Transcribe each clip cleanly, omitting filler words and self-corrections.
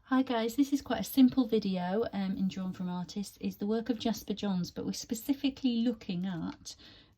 Hi guys, this is quite a simple video in Drawn from Artists. It's the work of Jasper Johns, but we're specifically looking at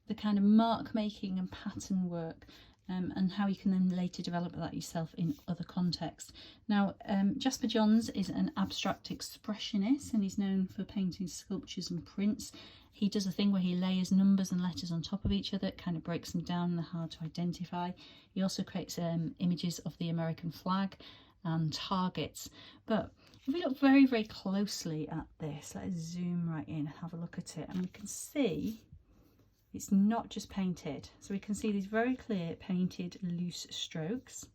the kind of mark making and pattern work and how you can then later develop that yourself in other contexts. Now, Jasper Johns is an abstract expressionist and he's known for painting sculptures and prints. He does a thing where he layers numbers and letters on top of each other. It kind of breaks them down and they're hard to identify. He also creates images of the American flag and targets. But if we look very, very closely at this, let's zoom right in and have a look at it, and we can see it's not just painted. So we can see these very clear painted loose strokes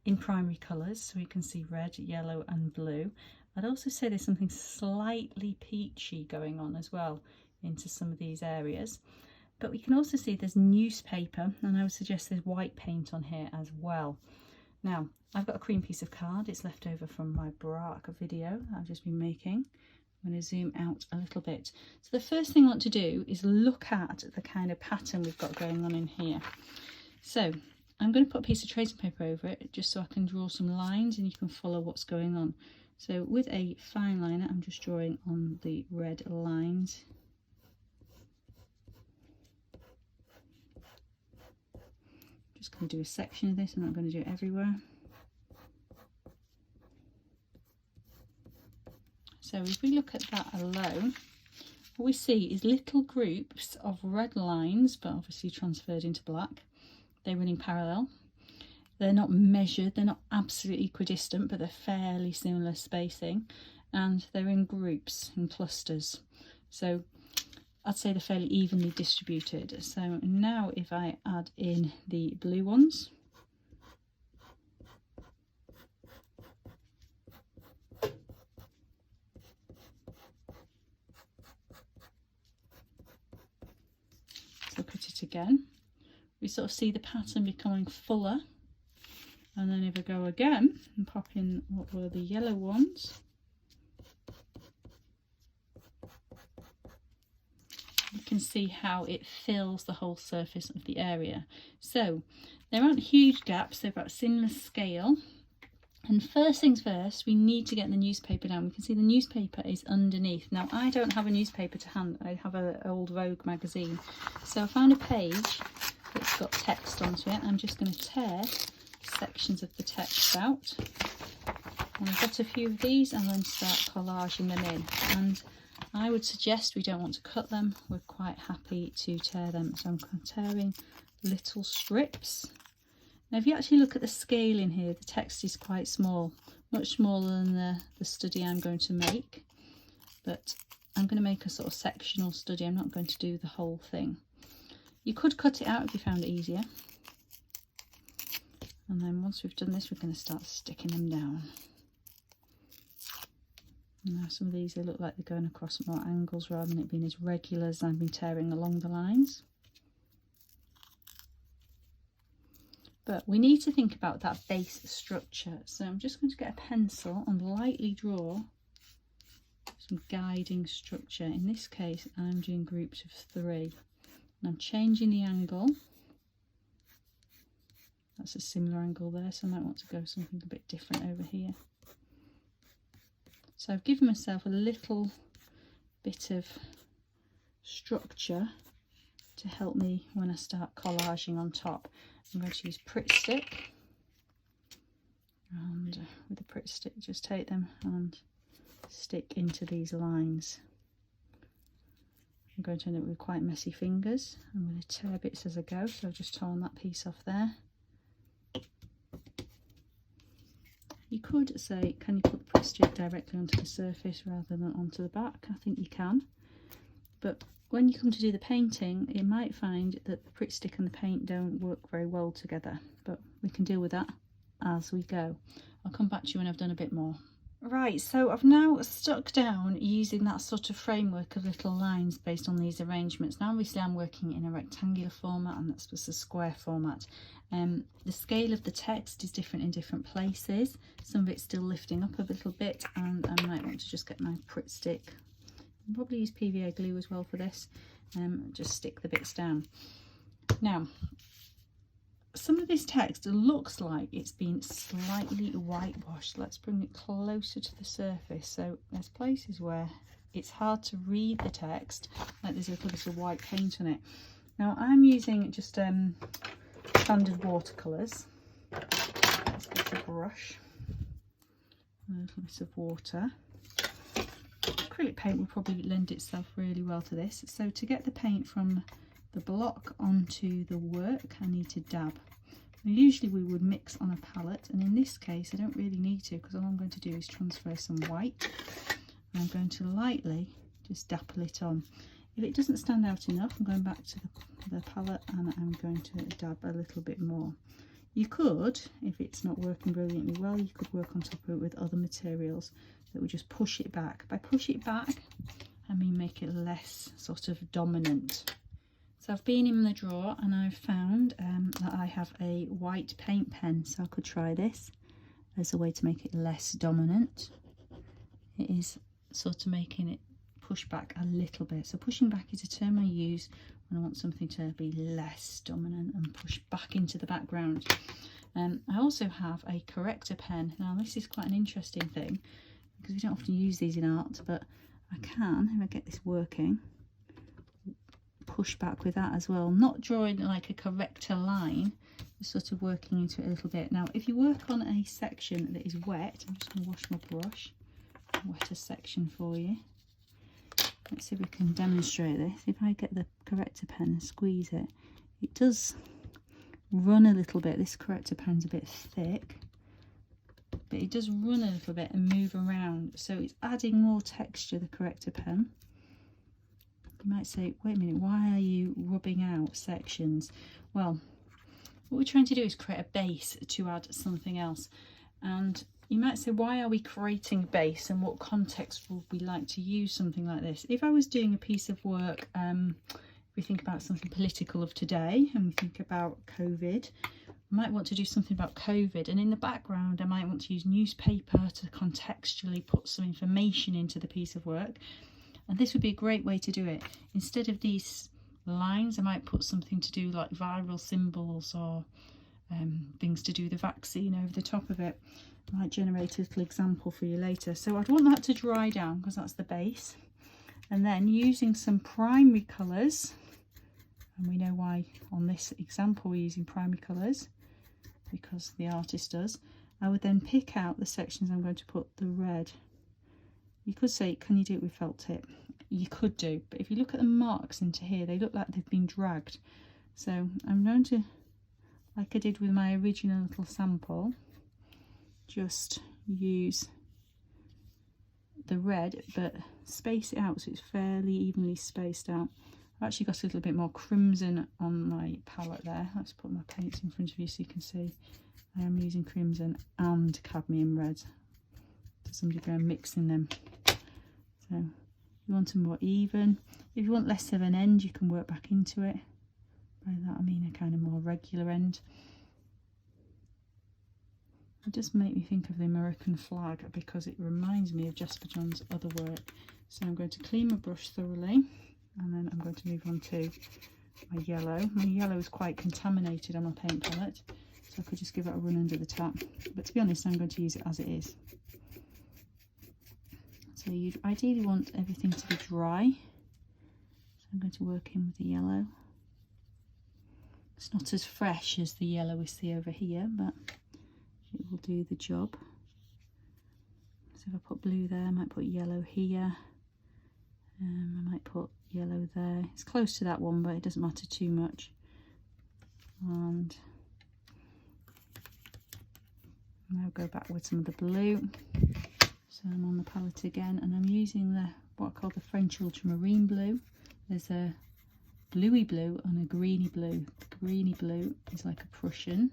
in primary colours, so we can see red, yellow and blue. I'd also say there's something slightly peachy going on as well into some of these areas, but we can also see there's newspaper, and I would suggest there's white paint on here as well. Now, I've got a cream piece of card. It's left over from my Braque video that I've just been making. I'm going to zoom out a little bit. So the first thing I want to do is look at the kind of pattern we've got going on in here. So I'm going to put a piece of tracing paper over it just so I can draw some lines and you can follow what's going on. So with a fine liner, I'm just drawing on the red lines. Just going to do a section of this. I'm not going to do it everywhere. So if we look at that alone, what we see is little groups of red lines, but obviously transferred into black. They're running parallel. They're not measured, they're not absolutely equidistant, but they're fairly similar spacing, and they're in groups, in clusters. So I'd say they're fairly evenly distributed. So now if I add in the blue ones, look at it again, we sort of see the pattern becoming fuller. And then if I go again and pop in what were the yellow ones, you can see how it fills the whole surface of the area. So there aren't huge gaps, they're about similar scale. And first things first, we need to get the newspaper down. We can see the newspaper is underneath. Now, I don't have a newspaper to hand. I have an old Vogue magazine. So I found a page that's got text onto it. I'm just going to tear sections of the text out. And I've got a few of these and then start collaging them in. And I would suggest we don't want to cut them. We're quite happy to tear them. So I'm tearing little strips. Now, if you actually look at the scale in here, the text is quite small, much smaller than the study I'm going to make. But I'm going to make a sort of sectional study. I'm not going to do the whole thing. You could cut it out if you found it easier. And then once we've done this, we're going to start sticking them down. Now some of these, they look like they're going across more angles rather than it being as regular as I've been tearing along the lines. But we need to think about that base structure. So I'm just going to get a pencil and lightly draw some guiding structure. In this case, I'm doing groups of 3. And I'm changing the angle. That's a similar angle there, so I might want to go something a bit different over here. So I've given myself a little bit of structure to help me when I start collaging on top. I'm going to use Pritt Stick, and with the Pritt Stick just take them and stick into these lines. I'm going to end up with quite messy fingers. I'm going to tear bits as I go, so I've just torn that piece off there. You could say, can you put the Pritt Stick directly onto the surface rather than onto the back? I think you can, but when you come to do the painting, you might find that the Pritt Stick and the paint don't work very well together, but we can deal with that as we go. I'll come back to you when I've done a bit more. Right, so I've now stuck down using that sort of framework of little lines based on these arrangements. Now obviously I'm working in a rectangular format and that's just a square format. The scale of the text is different in different places. Some of it's still lifting up a little bit, and I might want to just get my Pritt Stick. I'll probably use PVA glue as well for this. Just stick the bits down. Now, some of this text looks like it's been slightly whitewashed. Let's bring it closer to the surface. So there's places where it's hard to read the text, like there's a little bit of white paint on it. Now I'm using just standard watercolours. Let's get a brush, a little bit of water. Acrylic paint will probably lend itself really well to this. So to get the paint from the block onto the work, I need to dab. Usually we would mix on a palette, and in this case I don't really need to, because all I'm going to do is transfer some white. I'm going to lightly just dapple it on. If it doesn't stand out enough, I'm going back to the palette and I'm going to dab a little bit more. You could, if it's not working brilliantly well, you could work on top of it with other materials that would just push it back. By push it back, I mean make it less sort of dominant. So I've been in the drawer and I've found that I have a white paint pen, so I could try this as a way to make it less dominant. It is sort of making it push back a little bit. So pushing back is a term I use when I want something to be less dominant and push back into the background. I also have a corrector pen. Now this is quite an interesting thing because we don't often use these in art, but I can, if I get this working, push back with that as well, not drawing like a corrector line, just sort of working into it a little bit. Now if you work on a section that is wet, I'm just going to wash my brush, wet a section for you. Let's see if we can demonstrate this. If I get the corrector pen and squeeze it, it does run a little bit. This corrector pen's a bit thick, but it does run a little bit and move around, so it's adding more texture, the corrector pen. You might say, wait a minute, why are you rubbing out sections? Well, what we're trying to do is create a base to add something else. And you might say, why are we creating a base and what context would we like to use something like this? If I was doing a piece of work, we think about something political of today and we think about COVID, I might want to do something about COVID, and in the background I might want to use newspaper to contextually put some information into the piece of work. And this would be a great way to do it. Instead of these lines, I might put something to do like viral symbols or things to do the vaccine over the top of it. I might generate a little example for you later. So I'd want that to dry down because that's the base. And then using some primary colours, and we know why on this example we're using primary colours, because the artist does. I would then pick out the sections I'm going to put the red. You could say, can you do it with felt tip? You could do, but if you look at the marks into here, they look like they've been dragged. So I'm going to, like I did with my original little sample, just use the red, but space it out so it's fairly evenly spaced out. I've actually got a little bit more crimson on my palette there. Let's put my paints in front of you so you can see I am using crimson and cadmium red. To some degree I'm mixing them. So you want them more even. If you want less of an end, you can work back into it. By that I mean a kind of more regular end. It just makes me think of the American flag because it reminds me of Jasper Johns' other work. So I'm going to clean my brush thoroughly and then I'm going to move on to my yellow. My yellow is quite contaminated on my paint palette, so I could just give it a run under the tap. But to be honest, I'm going to use it as it is. So you'd ideally want everything to be dry. So I'm going to work in with the yellow. It's not as fresh as the yellow we see over here, but it will do the job. So if I put blue there, I might put yellow here. I might put yellow there. It's close to that one, but it doesn't matter too much. And I'll go back with some of the blue. So I'm on the palette again, and I'm using what I call the French ultramarine blue. There's a bluey blue and a greeny blue. The greeny blue is like a Prussian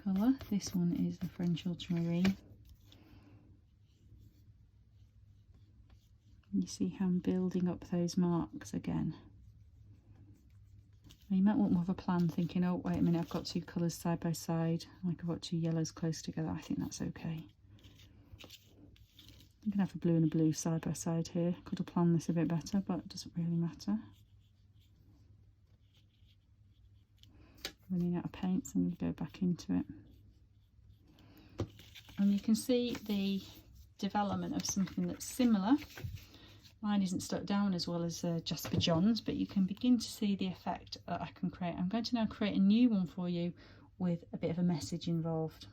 colour. This one is the French ultramarine. You see how I'm building up those marks again. Now you might want more of a plan, thinking, oh wait a minute, I've got two colours side by side, like I've got two yellows close together. I think that's okay. You can have a blue and a blue side by side here. Could have planned this a bit better, but it doesn't really matter. running out of paint, so I'm going to go back into it. And you can see the development of something that's similar. Mine isn't stuck down as well as Jasper Johns, but you can begin to see the effect that I can create. I'm going to now create a new one for you with a bit of a message involved.